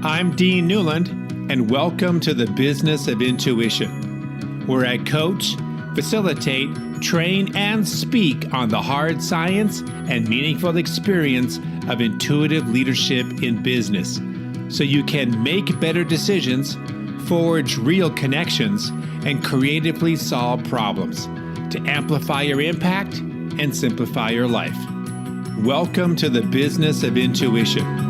I'm Dean Newland, and welcome to the Business of Intuition, where I coach, facilitate, train, and speak on the hard science and meaningful experience of intuitive leadership in business, so you can make better decisions, forge real connections, and creatively solve problems to amplify your impact and simplify your life. Welcome to the Business of Intuition.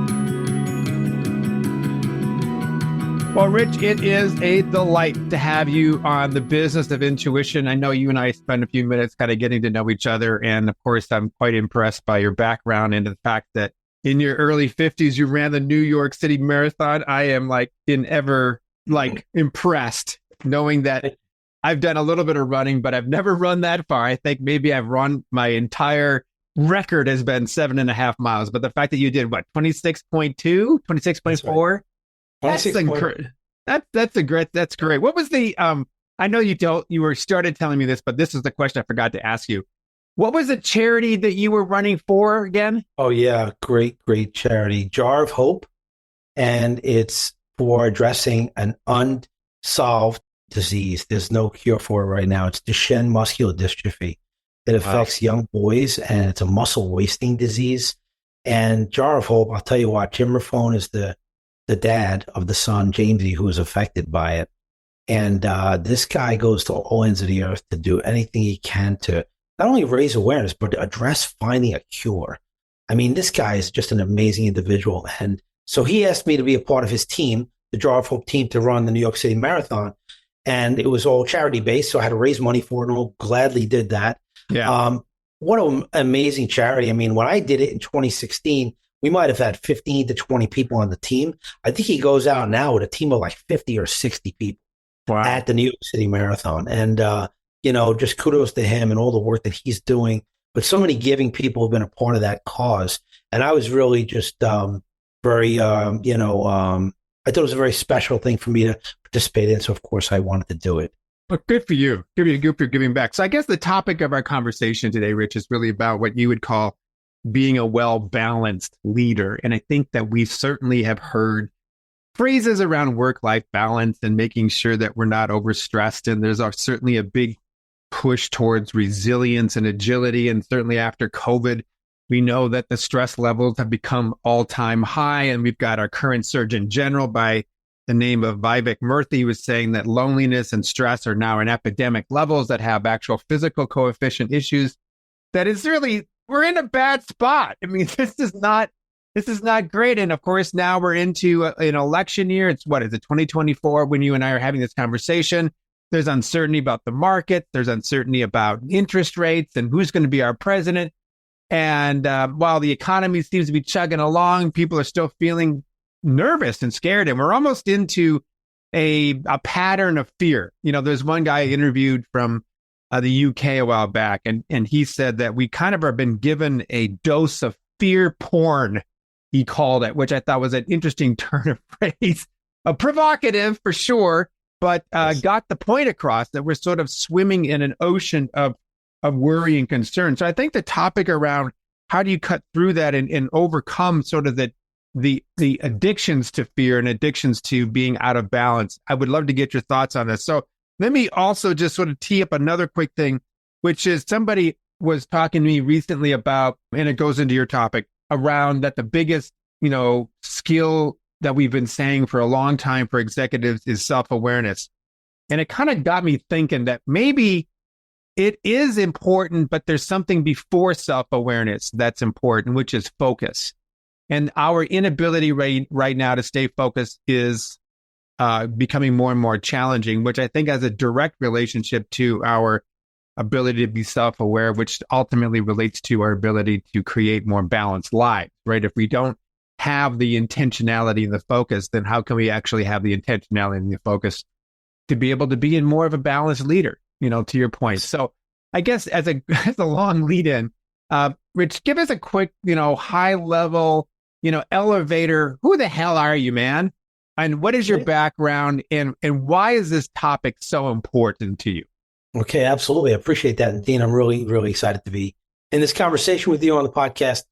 Well, Rich, it is a delight to have you on the Business of Intuition. I know you and I spent a few minutes kind of getting to know each other. And of course, I'm quite impressed by your background and the fact that in your early 50s, you ran the New York City Marathon. I am impressed knowing that I've done a little bit of running, but I've never run that far. I think maybe I've run my entire record has been 7.5 miles. But the fact that you did 26.2, 26.4. That's great. What was the I know you were started telling me this, but this is the question I forgot to ask you. What was the charity that you were running for again? Oh yeah, great charity, Jar of Hope, and it's for addressing an unsolved disease. There's no cure for it right now. It's Duchenne muscular dystrophy. It affects young boys, and it's a muscle wasting disease. And Jar of Hope, I'll tell you what, Jim Raffone is the dad of the son, Jamesy, who is affected by it. And this guy goes to all ends of the earth to do anything he can to not only raise awareness, but to address finding a cure. I mean, this guy is just an amazing individual. And so he asked me to be a part of his team, the Jar of Hope team, to run the New York City Marathon. And it was all charity-based, so I had to raise money for it, and I gladly did that. Yeah. What an amazing charity. I mean, when I did it in 2016, we might have had 15 to 20 people on the team. I think he goes out now with a team of like 50 or 60 people at the New York City Marathon. And, just kudos to him and all the work that he's doing. But so many giving people have been a part of that cause. And I was really just I thought it was a very special thing for me to participate in. So, of course, I wanted to do it. Well, good for you. Good for giving back. So I guess the topic of our conversation today, Rich, is really about what you would call being a well-balanced leader. And I think that we certainly have heard phrases around work-life balance and making sure that we're not overstressed. And there's certainly a big push towards resilience and agility. And certainly after COVID, we know that the stress levels have become all-time high. And we've got our current Surgeon General by the name of Vivek Murthy was saying that loneliness and stress are now in epidemic levels that have actual physical coefficient issues. That is really, we're in a bad spot. I mean, this is not great. And of course, now we're into an election year. It's 2024 when you and I are having this conversation. There's uncertainty about the market. There's uncertainty about interest rates and who's going to be our president. And while the economy seems to be chugging along, people are still feeling nervous and scared. And we're almost into a pattern of fear. There's one guy I interviewed from the UK a while back, and he said that we kind of have been given a dose of fear porn, he called it, which I thought was an interesting turn of phrase, provocative for sure, but got the point across that we're sort of swimming in an ocean of worry and concern. So I think the topic around how do you cut through that and overcome sort of the addictions to fear and addictions to being out of balance. I would love to get your thoughts on this. So let me also just sort of tee up another quick thing, which is somebody was talking to me recently about, and it goes into your topic, around that the biggest, skill that we've been saying for a long time for executives is self-awareness. And it kind of got me thinking that maybe it is important, but there's something before self-awareness that's important, which is focus. And our inability right now to stay focused is becoming more and more challenging, which I think has a direct relationship to our ability to be self-aware, which ultimately relates to our ability to create more balanced lives, right? If we don't have the intentionality and the focus, then how can we actually have the intentionality and the focus to be able to be in more of a balanced leader, to your point. So I guess as a long lead in, Rich, give us a quick, high level, elevator. Who the hell are you, man? And what is your background and why is this topic so important to you? Okay, absolutely. I appreciate that. And Dean, I'm really, really excited to be in this conversation with you on the podcast.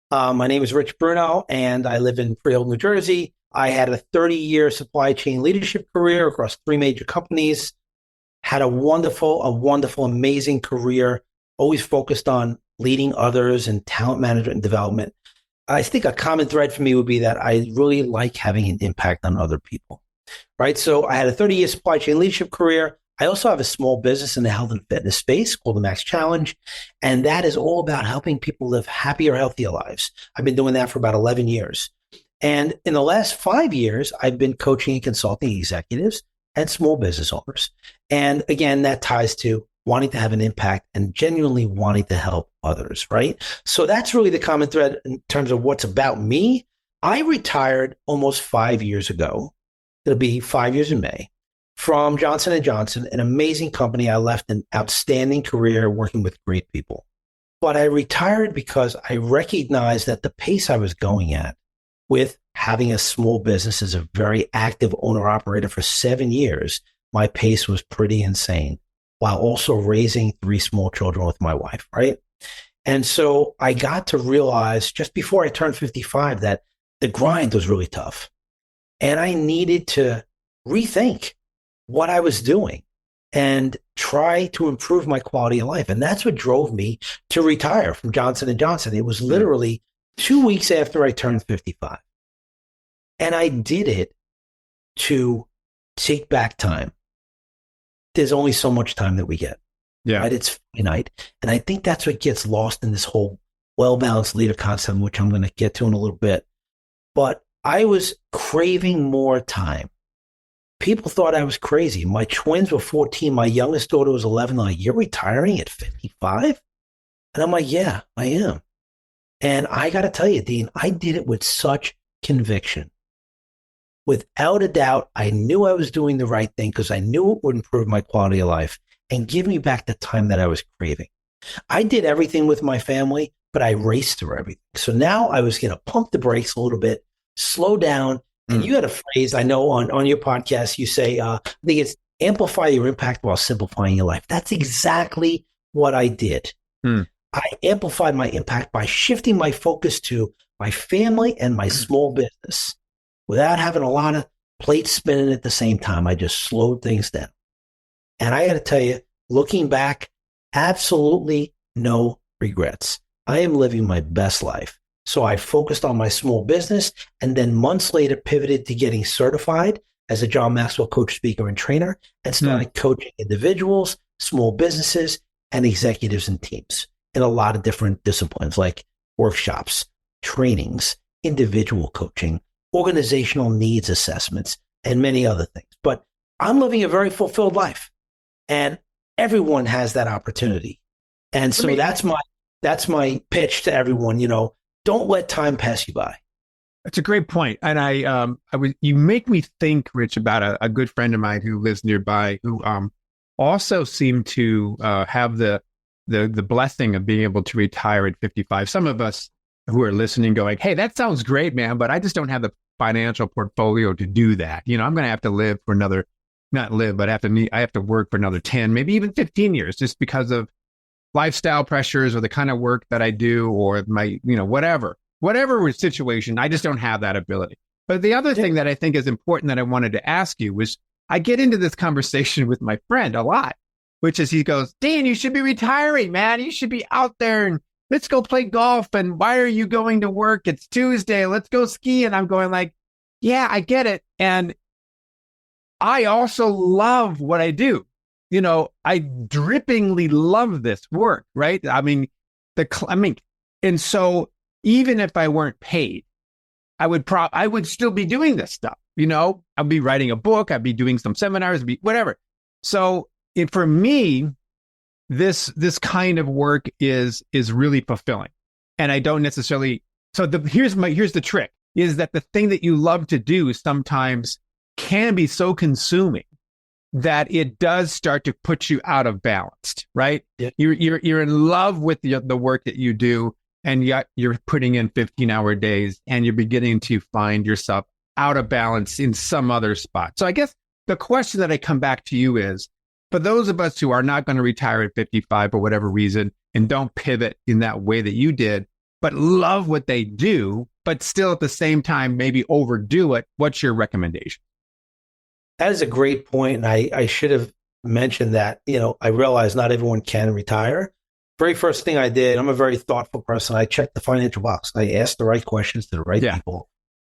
My name is Rich Bruno, and I live in Freehold, New Jersey. I had a 30-year supply chain leadership career across 3 major companies, had a wonderful, amazing career, always focused on leading others and talent management and development. I think a common thread for me would be that I really like having an impact on other people, right? So I had a 30-year supply chain leadership career. I also have a small business in the health and fitness space called the Max Challenge. And that is all about helping people live happier, healthier lives. I've been doing that for about 11 years. And in the last 5 years, I've been coaching and consulting executives and small business owners. And again, that ties to wanting to have an impact and genuinely wanting to help others, right? So that's really the common thread in terms of what's about me. I retired almost 5 years ago. It'll be 5 years in May from Johnson & Johnson, an amazing company. I left an outstanding career working with great people. But I retired because I recognized that the pace I was going at with having a small business as a very active owner-operator for 7 years, my pace was pretty insane, while also raising 3 small children with my wife, right? And so I got to realize just before I turned 55 that the grind was really tough. And I needed to rethink what I was doing and try to improve my quality of life. And that's what drove me to retire from Johnson & Johnson. It was literally 2 weeks after I turned 55. And I did it to take back time. There's only so much time that we get. Yeah. Right? It's finite. And I think that's what gets lost in this whole well-balanced leader concept, which I'm going to get to in a little bit. But I was craving more time. People thought I was crazy. My twins were 14. My youngest daughter was 11. They're like, you're retiring at 55? And I'm like, yeah, I am. And I got to tell you, Dean, I did it with such conviction. Without a doubt, I knew I was doing the right thing because I knew it would improve my quality of life and give me back the time that I was craving. I did everything with my family, but I raced through everything. So now I was going to pump the brakes a little bit, slow down. And you had a phrase, I know on your podcast, you say, I think it's amplify your impact while simplifying your life. That's exactly what I did. I amplified my impact by shifting my focus to my family and my small business without having a lot of plates spinning at the same time. I just slowed things down. And I got to tell you, looking back, absolutely no regrets. I am living my best life. So I focused on my small business and then months later pivoted to getting certified as a John Maxwell coach, speaker, and trainer and started coaching individuals, small businesses, and executives and teams in a lot of different disciplines like workshops, trainings, individual coaching, organizational needs assessments, and many other things. But I'm living a very fulfilled life and everyone has that opportunity. And so that's my pitch to everyone, don't let time pass you by. That's a great point. And you make me think, Rich, about a good friend of mine who lives nearby who also seemed to have the blessing of being able to retire at 55. Some of us who are listening going, hey, that sounds great, man, but I just don't have the financial portfolio to do that. I'm going to have to live for I have to work for another 10, maybe even 15 years just because of lifestyle pressures or the kind of work that I do or my, whatever situation. I just don't have that ability. But the other thing that I think is important that I wanted to ask you was I get into this conversation with my friend a lot, which is he goes, Dan, you should be retiring, man. You should be out there and let's go play golf. And why are you going to work? It's Tuesday. Let's go ski. And I'm going like, yeah, I get it. And I also love what I do. I drippingly love this work, right? And so even if I weren't paid, I would still be doing this stuff. I'd be writing a book. I'd be doing some seminars, whatever. So for me, this kind of work is really fulfilling. And I don't necessarily. So here's the trick is that the thing that you love to do sometimes can be so consuming that it does start to put you out of balance, right? Yeah. You're in love with the work that you do, and yet you're putting in 15-hour days, and you're beginning to find yourself out of balance in some other spot. So I guess the question that I come back to you is, for those of us who are not going to retire at 55 for whatever reason, and don't pivot in that way that you did, but love what they do, but still at the same time, maybe overdo it? What's your recommendation? That is a great point. And I should have mentioned that, I realize not everyone can retire. Very first thing I did, I'm a very thoughtful person. I checked the financial box. I asked the right questions to the right people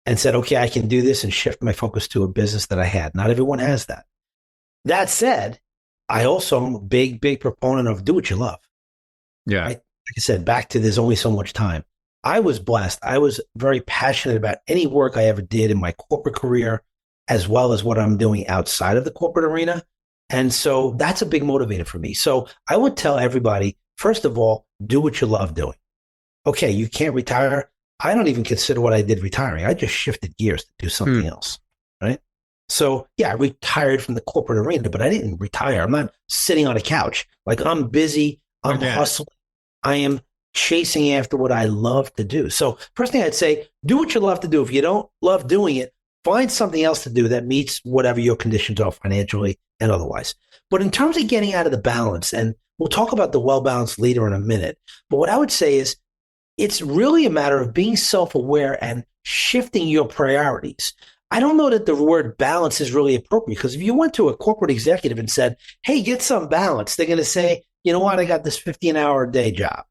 and said, okay, I can do this and shift my focus to a business that I had. Not everyone has that. That said, I also am a big, big proponent of do what you love. Yeah. Like I said, back to there's only so much time. I was blessed. I was very passionate about any work I ever did in my corporate career, as well as what I'm doing outside of the corporate arena. And so that's a big motivator for me. So I would tell everybody, first of all, do what you love doing. Okay, you can't retire. I don't even consider what I did retiring. I just shifted gears to do something else, right? So yeah, I retired from the corporate arena, but I didn't retire. I'm not sitting on a couch. Like I'm busy, I'm hustling. I am chasing after what I love to do. So first thing I'd say, do what you love to do. If you don't love doing it, find something else to do that meets whatever your conditions are financially and otherwise. But in terms of getting out of the balance, and we'll talk about the well-balanced leader in a minute, but what I would say is it's really a matter of being self-aware and shifting your priorities. I don't know that the word balance is really appropriate, because if you went to a corporate executive and said, hey, get some balance, they're going to say, you know what, I got this 15-hour a day job.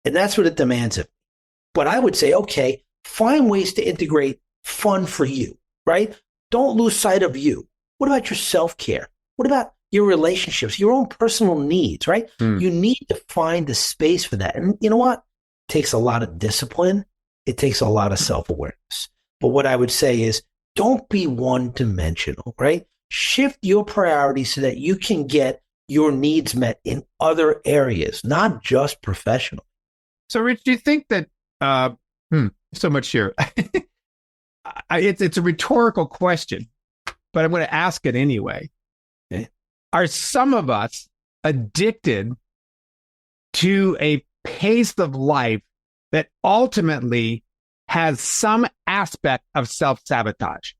And that's what it demands of me. But I would say, okay, find ways to integrate fun for you, right? Don't lose sight of you. What about your self-care? What about your relationships, your own personal needs, right? You need to find the space for that. And you know what? It takes a lot of discipline. It takes a lot of self-awareness. But what I would say is don't be one-dimensional, right? Shift your priorities so that you can get your needs met in other areas, not just professional. So, Rich, do you think that so much here? It's a rhetorical question, but I'm going to ask it anyway. Okay. Are some of us addicted to a pace of life that ultimately has some aspect of self-sabotage?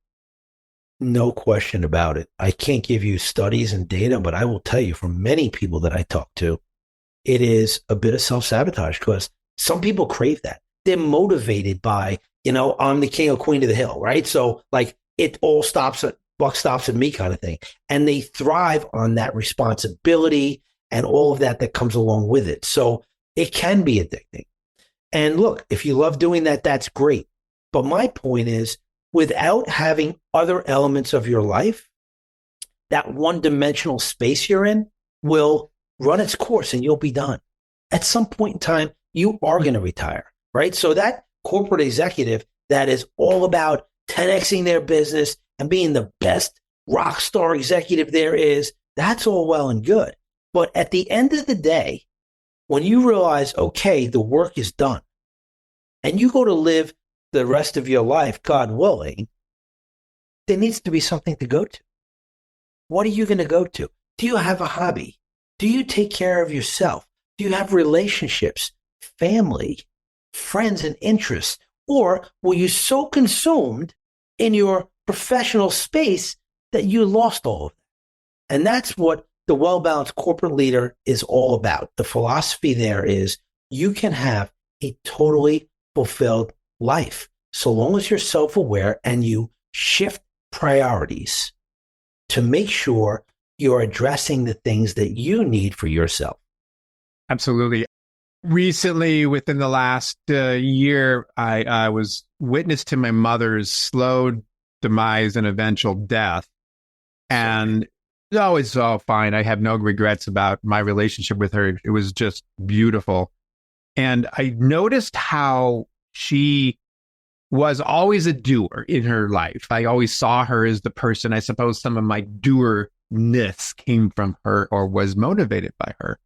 No question about it. I can't give you studies and data, but I will tell you from many people that I talk to, it is a bit of self-sabotage, because some people crave that. They're motivated by, I'm the king or queen of the hill, right? So like it all stops at buck stops at me kind of thing. And they thrive on that responsibility and all of that comes along with it. So it can be addicting. And look, if you love doing that, that's great. But my point is, without having other elements of your life, that one-dimensional space you're in will run its course and you'll be done. At some point in time, you are going to retire, right? So that corporate executive that is all about 10xing their business and being the best rock star executive there is, that's all well and good. But at the end of the day, when you realize, okay, the work is done, and you go to live the rest of your life, God willing, there needs to be something to go to. What are you going to go to? Do you have a hobby? Do you take care of yourself? Do you have relationships, family, friends, and interests? Or were you so consumed in your professional space that you lost all of that? And that's what the well-balanced corporate leader is all about. The philosophy there is you can have a totally fulfilled life so long as you're self-aware and you shift priorities to make sure you're addressing the things that you need for yourself. Absolutely. Recently, within the last year, I was witness to my mother's slow demise and eventual death. And no, it's all fine. I have no regrets about my relationship with her. It was just beautiful. And I noticed how she was always a doer in her life. I always saw her as the person. I suppose some of my doer-ness came from her or was motivated by her.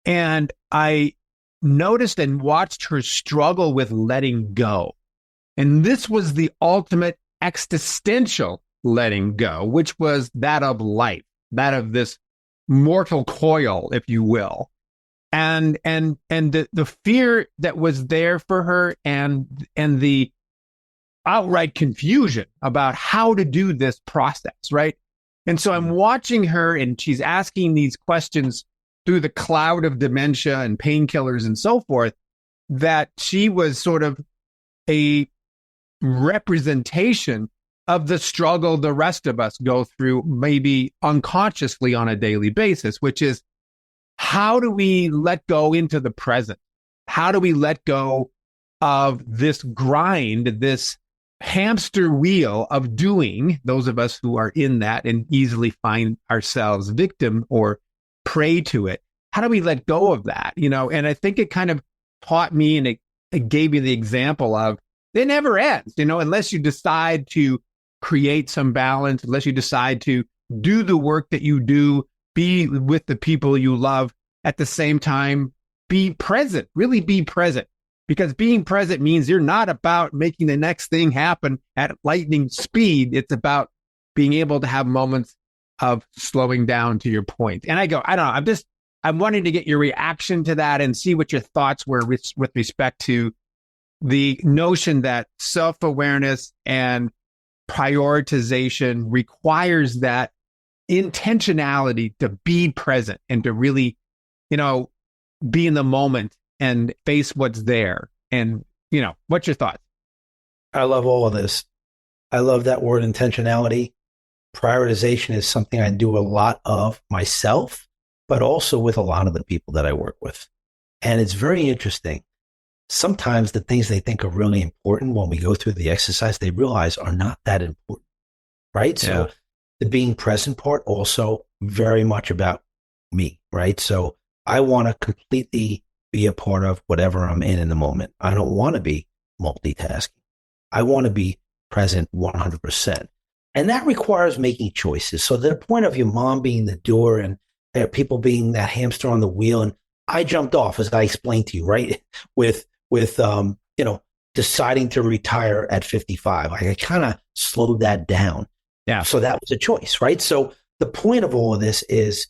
And I noticed and watched her struggle with letting go. And this was the ultimate existential letting go, which was that of life, that of this mortal coil, if you will. And the fear that was there for her and the outright confusion about how to do this process, right? And so I'm watching her and she's asking these questions through the cloud of dementia and painkillers and so forth, that she was sort of a representation of the struggle the rest of us go through, maybe unconsciously on a daily basis, which is, how do we let go into the present? How do we let go of this grind, this hamster wheel of doing, those of us who are in that and easily find ourselves victim or prey to it? How do we let go of that? And I think it kind of taught me, and it gave me the example of, it never ends, unless you decide to create some balance, unless you decide to do the work that you do, be with the people you love, at the same time, be present, really be present. Because being present means you're not about making the next thing happen at lightning speed. It's about being able to have moments of slowing down, to your point. And I don't know, I'm wanting to get your reaction to that and see what your thoughts were with respect to the notion that self-awareness and prioritization requires that intentionality to be present and to really, be in the moment and face what's there. And, what's your thoughts? I love all of this. I love that word, intentionality. Prioritization is something I do a lot of myself, but also with a lot of the people that I work with. And it's very interesting. Sometimes the things they think are really important, when we go through the exercise, they realize are not that important, right? Yeah. So the being present part also very much about me, right? So I want to completely be a part of whatever I'm in the moment. I don't want to be multitasking. I want to be present 100%. And that requires making choices. So the point of your mom being the doer and people being that hamster on the wheel, and I jumped off, as I explained to you, right? With deciding to retire at 55. I kind of slowed that down. Yeah. So that was a choice, right? So the point of all of this is,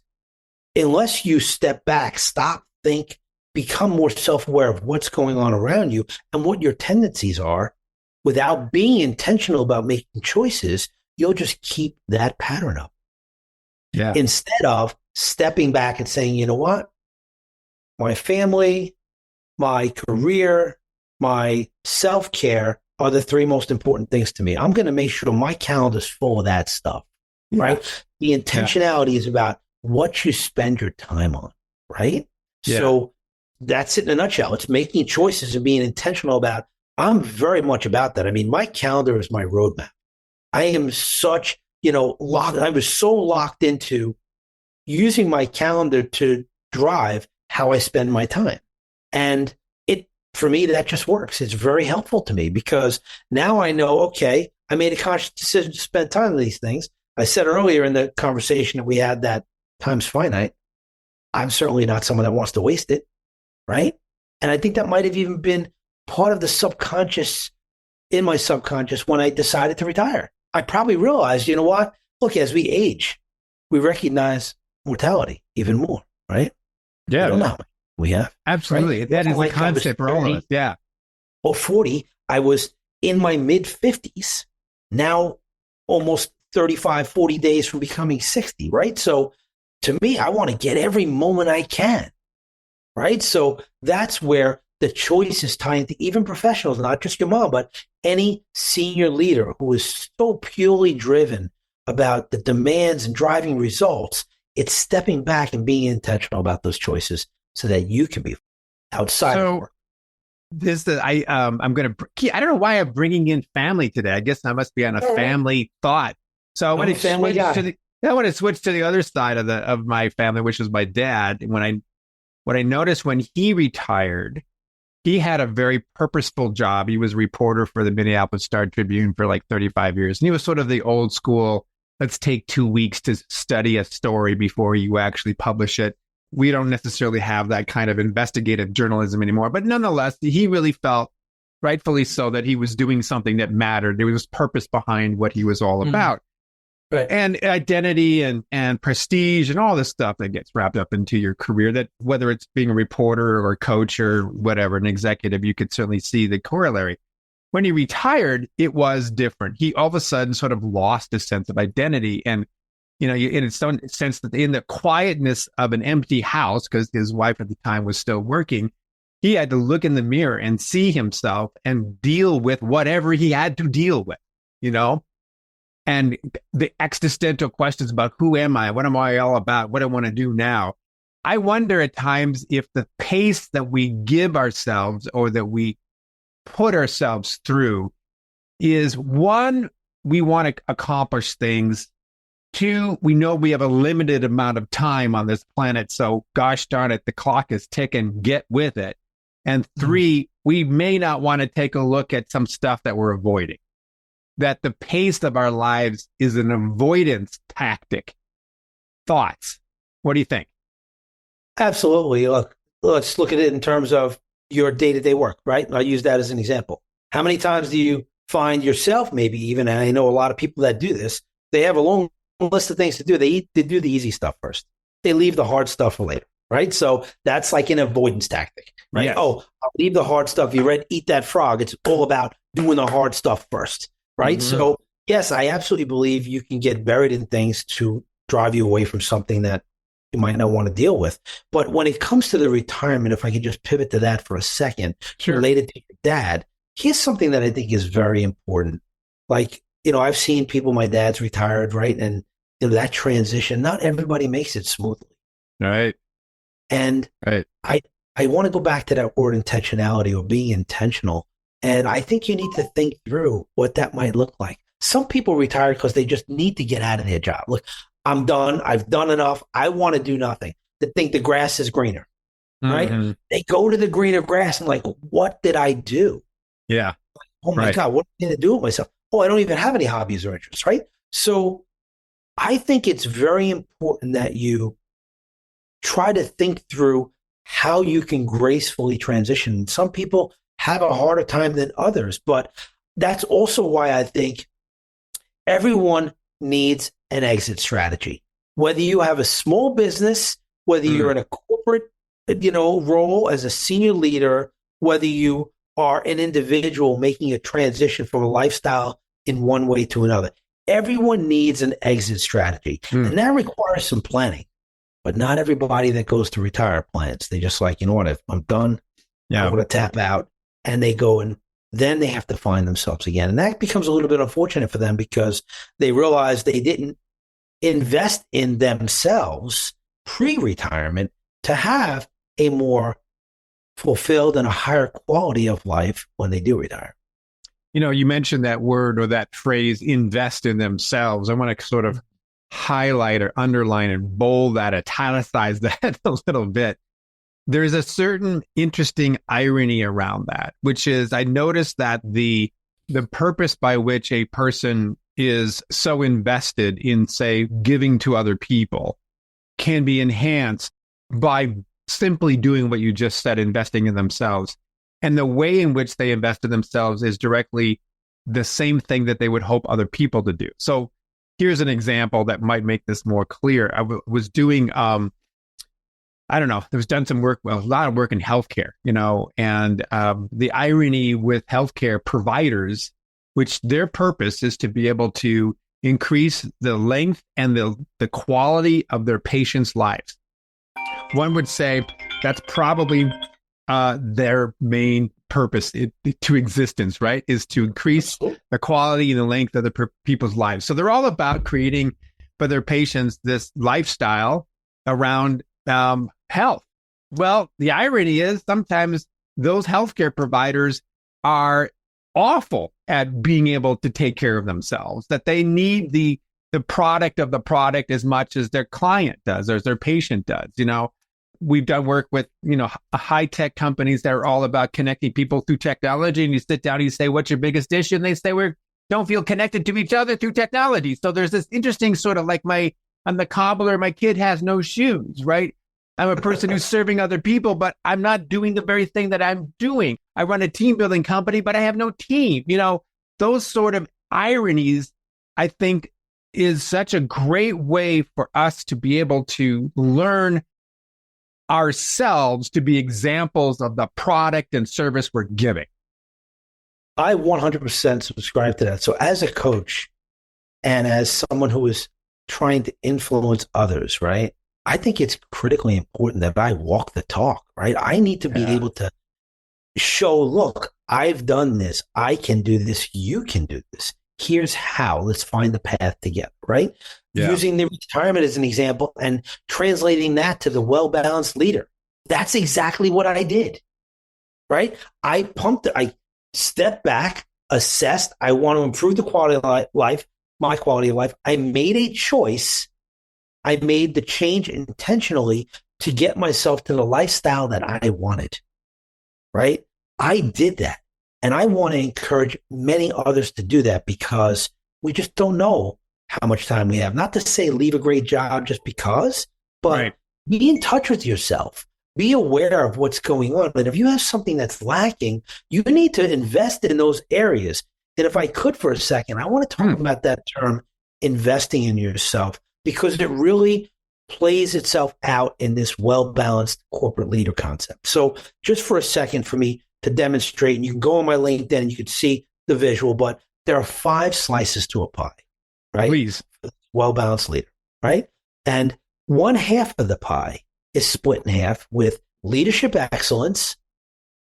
unless you step back, stop, think, become more self-aware of what's going on around you and what your tendencies are, without being intentional about making choices, you'll just keep that pattern up. Yeah. Instead of stepping back and saying, you know what? My family, my career, my self-care are the three most important things to me. I'm going to make sure my calendar's full of that stuff, right? The intentionality is about what you spend your time on, right? Yeah. So that's it in a nutshell. It's making choices and being intentional about, I'm very much about that. I mean, my calendar is my roadmap. I am such, I was so locked into using my calendar to drive how I spend my time. And for me, that just works. It's very helpful to me, because now I know, okay, I made a conscious decision to spend time on these things. I said earlier in the conversation that we had that time's finite. I'm certainly not someone that wants to waste it, right? And I think that might have even been part of the subconscious, in my subconscious, when I decided to retire. I probably realized, you know what? Look, as we age, we recognize mortality even more, right? Yeah. We don't know how much we have. Absolutely. Right? That is a concept for all of us. Yeah. Or 40, I was in my mid-50s, now almost 35, 40 days from becoming 60, right? So to me, I want to get every moment I can, right? So that's where the choice is tied to even professionals, not just your mom, but any senior leader who is so purely driven about the demands and driving results. It's stepping back and being intentional about those choices so that you can be outside of work. I'm going to, I don't know why I'm bringing in family today. I guess I must be on a family thought. So I want to switch to the other side of my family, which is my dad. What I noticed when he retired, he had a very purposeful job. He was a reporter for the Minneapolis Star-Tribune for like 35 years. And he was sort of the old school, let's take 2 weeks to study a story before you actually publish it. We don't necessarily have that kind of investigative journalism anymore. But nonetheless, he really felt, rightfully so, that he was doing something that mattered. There was purpose behind what he was all about. Right. And identity and prestige and all this stuff that gets wrapped up into your career, that whether it's being a reporter or a coach or whatever, an executive, you could certainly see the corollary. When he retired, it was different. He all of a sudden sort of lost a sense of identity. And, in some sense that in the quietness of an empty house, because his wife at the time was still working, he had to look in the mirror and see himself and deal with whatever he had to deal with, you know? And the existential questions about who am I? What am I all about? What do I want to do now? I wonder at times if the pace that we give ourselves or that we put ourselves through is, one, we want to accomplish things. Two, we know we have a limited amount of time on this planet. So gosh darn it, the clock is ticking, get with it. And three, we may not want to take a look at some stuff that we're avoiding, that the pace of our lives is an avoidance tactic. Thoughts? What do you think? Absolutely. Look, let's look at it in terms of your day-to-day work, right? I'll use that as an example. How many times do you find yourself, maybe even, and I know a lot of people that do this, they have a long list of things to do. They do the easy stuff first. They leave the hard stuff for later, right? So that's like an avoidance tactic, right? Yes. Oh, I'll leave the hard stuff. You read Eat That Frog. It's all about doing the hard stuff first, right? Mm-hmm. So yes, I absolutely believe you can get buried in things to drive you away from something that you might not want to deal with. But when it comes to the retirement, if I could just pivot to that for a second, related to your dad, here's something that I think is very important. Like, you know, I've seen people, my dad's retired, right? And you know, that transition, not everybody makes it smoothly. Right. And right. I want to go back to that word intentionality or being intentional. And I think you need to think through what that might look like. Some people retire because they just need to get out of their job. Look, I'm done. I've done enough. I want to do nothing. They think the grass is greener, right? Mm-hmm. They go to the greener grass and like, what did I do? Yeah. Oh my God, what am I going to do with myself? Oh, I don't even have any hobbies or interests, right? So I think it's very important that you try to think through how you can gracefully transition. Some people have a harder time than others, but that's also why I think everyone needs an exit strategy. Whether you have a small business, whether you're in a corporate, role as a senior leader, whether you are an individual making a transition from a lifestyle in one way to another, everyone needs an exit strategy. And that requires some planning. But not everybody that goes to retire plans. They just like, you know what, if I'm done, I'm going to tap out. And they go and then they have to find themselves again. And that becomes a little bit unfortunate for them because they realize they didn't invest in themselves pre-retirement to have a more fulfilled and a higher quality of life when they do retire. You know, you mentioned that word or that phrase, invest in themselves. I want to sort of highlight or underline and bold that, italicize that a little bit. There's a certain interesting irony around that, which is I noticed that the purpose by which a person is so invested in, say, giving to other people can be enhanced by simply doing what you just said, investing in themselves. And the way in which they invest in themselves is directly the same thing that they would hope other people to do. So here's an example that might make this more clear. I was doing, I don't know, there was done some work, a lot of work in healthcare, and the irony with healthcare providers, which their purpose is to be able to increase the length and the quality of their patients' lives. One would say that's probably their main purpose to existence, right? Is to increase the quality and the length of the people's lives. So they're all about creating for their patients this lifestyle around health. Well, the irony is sometimes those healthcare providers are awful at being able to take care of themselves, that they need the product of the product as much as their client does or as their patient does. We've done work with, high-tech companies that are all about connecting people through technology. And you sit down and you say, what's your biggest issue? And they say, we don't feel connected to each other through technology. So there's this interesting sort of like I'm the cobbler, my kid has no shoes, right? I'm a person who's serving other people, but I'm not doing the very thing that I'm doing. I run a team building company, but I have no team. Those sort of ironies, I think, is such a great way for us to be able to learn ourselves to be examples of the product and service we're giving. I 100% subscribe to that. So as a coach and as someone who is trying to influence others, right? I think it's critically important that I walk the talk, right? I need to be able to show, look, I've done this. I can do this. You can do this. Here's how. Let's find the path together, right? Yeah. Using the retirement as an example and translating that to the well-balanced leader. That's exactly what I did, right? I stepped back, assessed. I want to improve the quality of life, my quality of life. I made a choice. I made the change intentionally to get myself to the lifestyle that I wanted, right? I did that. And I want to encourage many others to do that because we just don't know how much time we have. Not to say leave a great job just because, but be in touch with yourself. Be aware of what's going on. And if you have something that's lacking, you need to invest in those areas. And if I could for a second, I want to talk about that term, investing in yourself, because it really plays itself out in this well-balanced corporate leader concept. So just for a second for me to demonstrate, and you can go on my LinkedIn and you can see the visual, but there are 5 slices to a pie, right? Please. Well-balanced leader, right? And one half of the pie is split in half with leadership excellence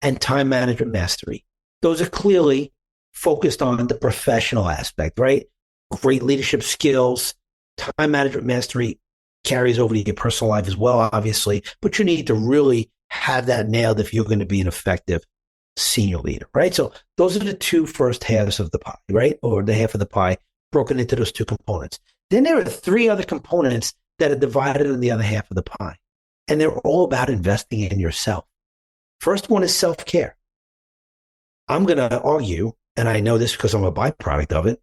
and time management mastery. Those are clearly focused on the professional aspect, right? Great leadership skills, time management mastery carries over to your personal life as well, obviously, but you need to really have that nailed if you're going to be an effective senior leader, right? So those are the 2 first halves of the pie, right? Or the half of the pie broken into those 2 components. Then there are 3 other components that are divided in the other half of the pie. And they're all about investing in yourself. First one is self-care. I'm going to argue, and I know this because I'm a byproduct of it,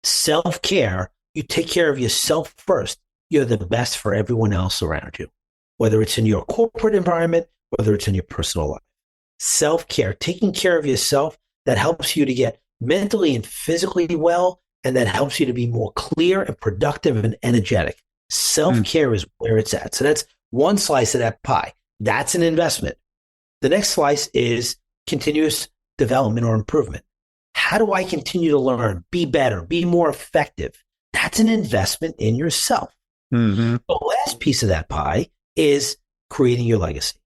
self-care, you take care of yourself first. You're the best for everyone else around you, whether it's in your corporate environment, whether it's in your personal life. Self-care, taking care of yourself, that helps you to get mentally and physically well, and that helps you to be more clear and productive and energetic. Self-care is where it's at. So that's one slice of that pie. That's an investment. The next slice is continuous development or improvement. How do I continue to learn, be better, be more effective? That's an investment in yourself. The last piece of that pie is creating your legacy.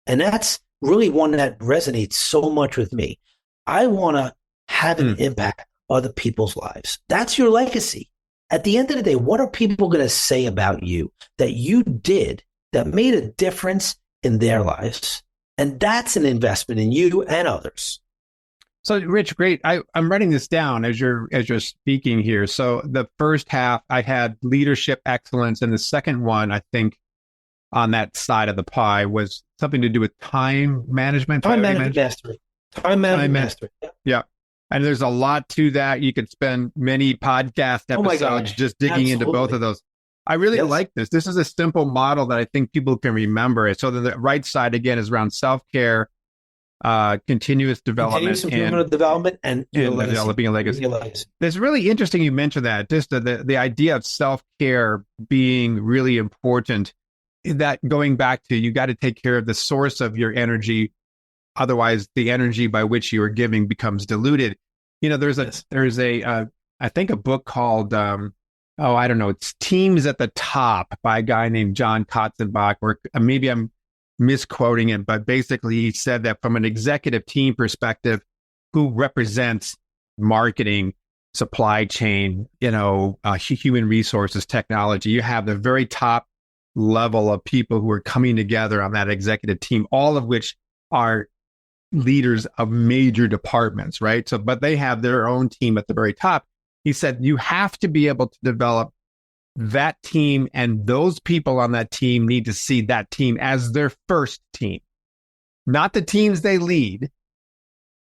And that's really one that resonates so much with me. I want to have an impact on other people's lives. That's your legacy. At the end of the day, what are people going to say about you that you did that made a difference in their lives? And that's an investment in you and others. So, Rich, great. I'm writing this down as you're speaking here. So the first half, I had leadership excellence, and the second one, I think, on that side of the pie was something to do with time management. Time management mastery. Time management mastery. Yeah. And there's a lot to that. You could spend many podcast episodes just digging into both of those. I really like this. This is a simple model that I think people can remember. So the right side, again, is around self-care, continuous development, and developing a legacy. It's really interesting you mentioned that, just the idea of self-care being really important, that going back to, you got to take care of the source of your energy. Otherwise, the energy by which you are giving becomes diluted. You know, there's a I think a book called, I don't know, it's Teams at the Top by a guy named John Katzenbach, or maybe I'm misquoting it, but basically he said that from an executive team perspective, who represents marketing, supply chain, human resources, technology, you have the very top level of people who are coming together on that executive team, all of which are leaders of major departments, right? So, but they have their own team at the very top. He said, you have to be able to develop that team, and those people on that team need to see that team as their first team, not the teams they lead,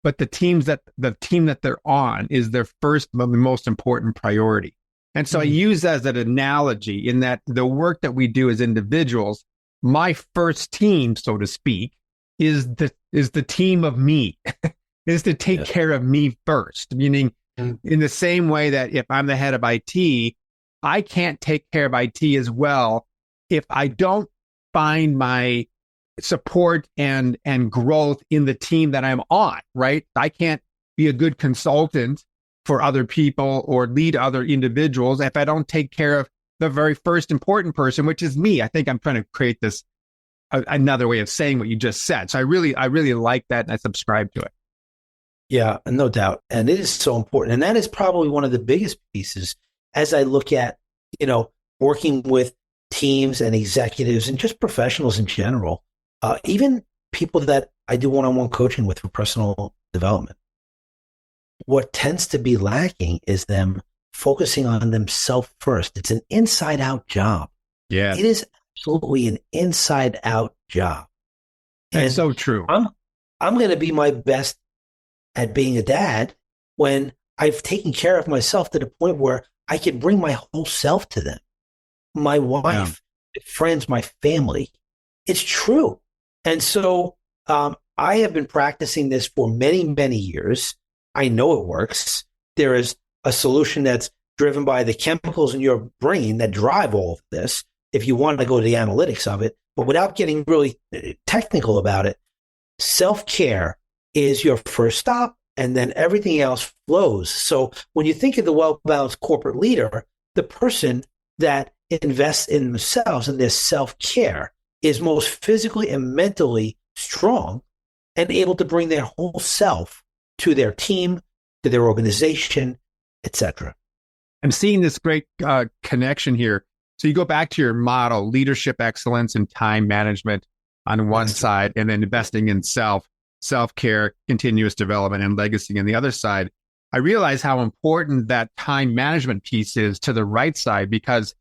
but the team that they're on is their first, most important priority. And so I use that as an analogy in that the work that we do as individuals, my first team, so to speak, is the team of me, is to take care of me first. Meaning, in the same way that if I'm the head of IT, I can't take care of IT as well if I don't find my support and growth in the team that I'm on, right? I can't be a good consultant for other people or lead other individuals if I don't take care of the very first important person, which is me. I think I'm trying to create this another way of saying what you just said. So I really like that, and I subscribe to it. Yeah, no doubt. And it is so important. And that is probably one of the biggest pieces as I look at, working with teams and executives and just professionals in general, even people that I do one-on-one coaching with for personal development. What tends to be lacking is them focusing on themselves first. It's an inside-out job. Yeah. It is absolutely an inside-out job. That's and so true. I'm going to be my best at being a dad when I've taken care of myself to the point where I can bring my whole self to them. My wife, my friends, my family. It's true. And so I have been practicing this for many, many years. I know it works. There is a solution that's driven by the chemicals in your brain that drive all of this, if you want to go to the analytics of it. But without getting really technical about it, self-care is your first stop, and then everything else flows. So when you think of the well-balanced corporate leader, the person that invests in themselves and their self-care is most physically and mentally strong and able to bring their whole self to their team, to their organization, etc. I'm seeing this great connection here. So you go back to your model, leadership excellence and time management on one side, and then investing in self-care, continuous development, and legacy on the other side. I realize how important that time management piece is to the right side, because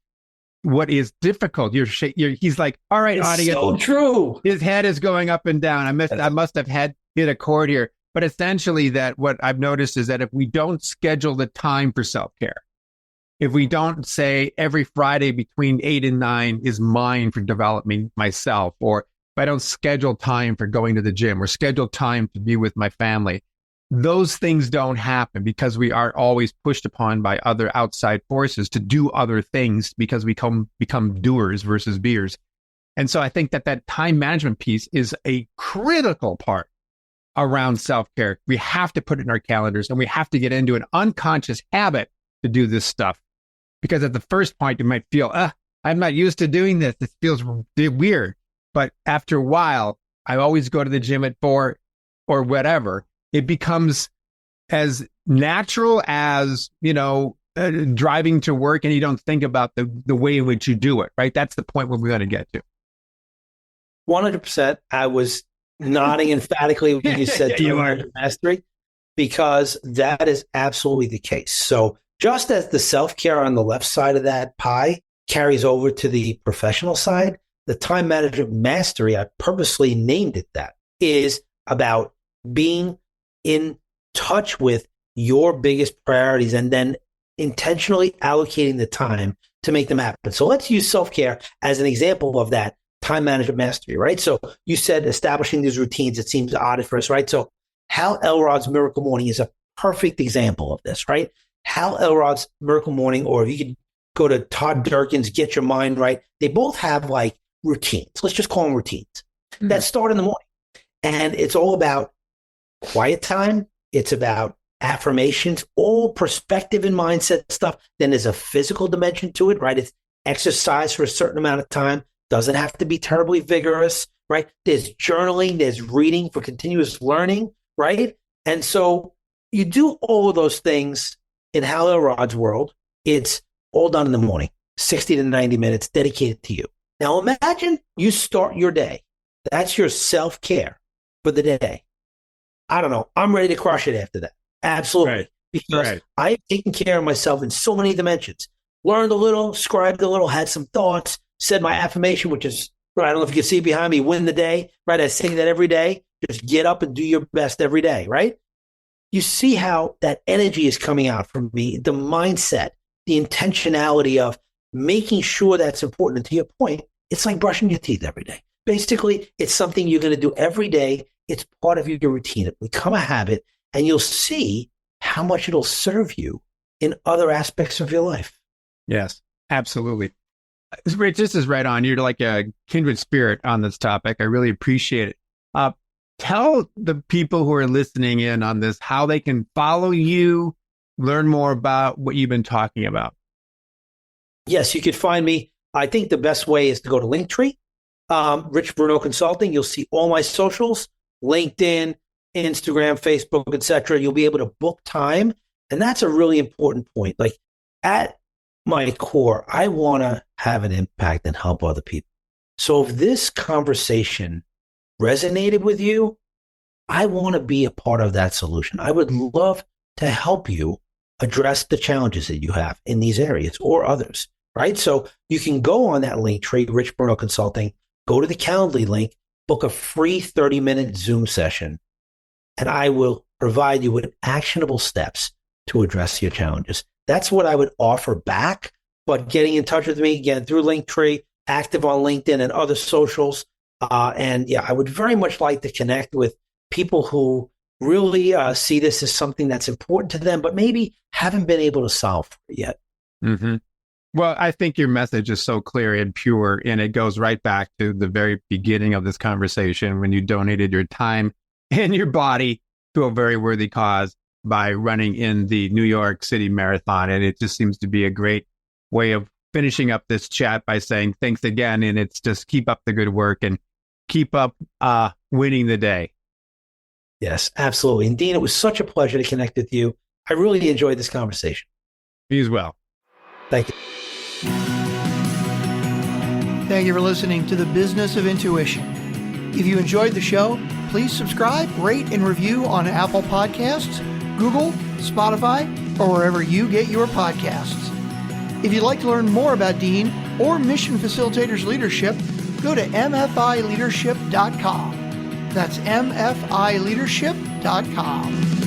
what is difficult, he's like, all right, it's audience. So true. His head is going up and down. I must have hit a chord here. But essentially what I've noticed is that if we don't schedule the time for self-care, if we don't say every Friday between 8 and 9 is mine for developing myself, or if I don't schedule time for going to the gym or schedule time to be with my family, those things don't happen because we are always pushed upon by other outside forces to do other things because we become doers versus beers. And so I think that time management piece is a critical part around self-care. We have to put it in our calendars, and we have to get into an unconscious habit to do this stuff. Because at the first point, you might feel, I'm not used to doing this. This feels weird. But after a while, I always go to the gym at 4 or whatever. It becomes as natural as, driving to work, and you don't think about the way in which you do it, right? That's the point where we're going to get to. 100%. I was nodding emphatically when you said you are mastery, because that is absolutely the case. So just as the self-care on the left side of that pie carries over to the professional side, the time management mastery, I purposely named it that, is about being in touch with your biggest priorities and then intentionally allocating the time to make them happen. So let's use self-care as an example of that time management mastery, right? So you said establishing these routines. It seems odd at first, right? So Hal Elrod's Miracle Morning is a perfect example of this, right? Hal Elrod's Miracle Morning, or if you could go to Todd Durkin's Get Your Mind Right, they both have like routines. Let's just call them routines that start in the morning. And it's all about quiet time. It's about affirmations, all perspective and mindset stuff. Then there's a physical dimension to it, right? It's exercise for a certain amount of time. Doesn't have to be terribly vigorous, right? There's journaling, there's reading for continuous learning, right? And so you do all of those things in Hal Elrod's world. It's all done in the morning, 60 to 90 minutes dedicated to you. Now imagine you start your day. That's your self-care for the day. I don't know. I'm ready to crush it after that. Absolutely. Right. Because I have taken care of myself in so many dimensions. Learned a little, scribed a little, had some thoughts, said my affirmation, which is, I don't know if you can see behind me, win the day, right? I say that every day. Just get up and do your best every day, right? You see how that energy is coming out from me, the mindset, the intentionality of making sure that's important. And to your point, it's like brushing your teeth every day. Basically, it's something you're going to do every day. It's part of your routine. It will become a habit, and you'll see how much it'll serve you in other aspects of your life. Yes, absolutely. Rich, this is right on. You're like a kindred spirit on this topic. I really appreciate it. Tell the people who are listening in on this how they can follow you, learn more about what you've been talking about. Yes, you could find me. I think the best way is to go to Linktree. Rich Bruno Consulting. You'll see all my socials, LinkedIn, Instagram, Facebook, etc. You'll be able to book time. And that's a really important point. Like at my core, I want to have an impact and help other people. So if this conversation resonated with you, I want to be a part of that solution. I would love to help you address the challenges that you have in these areas or others, right? So you can go on that link, trade Rich Bruno Consulting, go to the Calendly link, book a free 30-minute Zoom session, and I will provide you with actionable steps to address your challenges. That's what I would offer back. But getting in touch with me, again, through Linktree, active on LinkedIn and other socials. And yeah, I would very much like to connect with people who really see this as something that's important to them, but maybe haven't been able to solve for it yet. Mm-hmm. Well, I think your message is so clear and pure, and it goes right back to the very beginning of this conversation when you donated your time and your body to a very worthy cause by running in the New York City Marathon. And it just seems to be a great way of finishing up this chat by saying thanks again. And it's just keep up the good work and keep up winning the day. Yes, absolutely. And Dean, it was such a pleasure to connect with you. I really enjoyed this conversation. You as well. Thank you. Thank you for listening to The Business of Intuition. If you enjoyed the show, please subscribe, rate, and review on Apple Podcasts, Google, Spotify, or wherever you get your podcasts. If you'd like to learn more about Dean or Mission Facilitators Leadership, go to mfileadership.com. That's mfileadership.com.